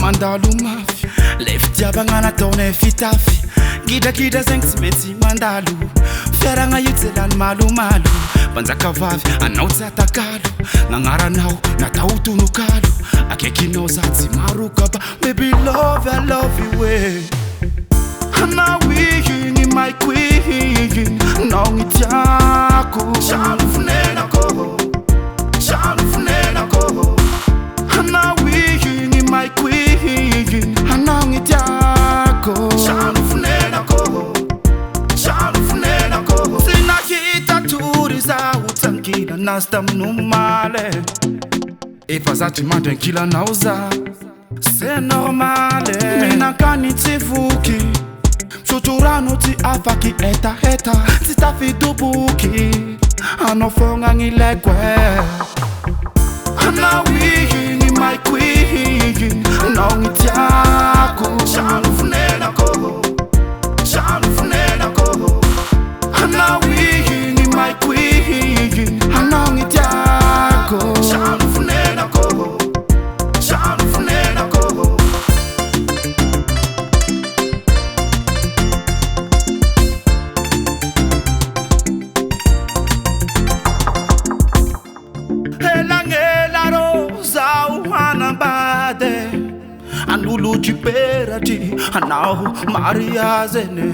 Mandalo mafy lefitiavagna nataonay fitafy gidrakidra zegny tsy mety mandalo fiaragna io tsy lany malomalo mpanjaka vavy anao tsy atakalo nagnaranao natao tonokalo akaikinao za tsy marokaba baby love I love you anao igny my queen nao gny tiako jalo fonenako anao igny my queen anao gny tiako jalo fonenako tsy nahita tory zaho tsangila nazy taminao male efa zatry mandrankilanao za c'est normale minakany tsy voky misotro rano tsy afaky hetaheta tsy tafidoboky anao fogna gny leko anao igny my queen anao gny tiako jalo fonenako anao igny my queen anao gny tiako jalo fonenako anolo tsy peratry anao mariage ene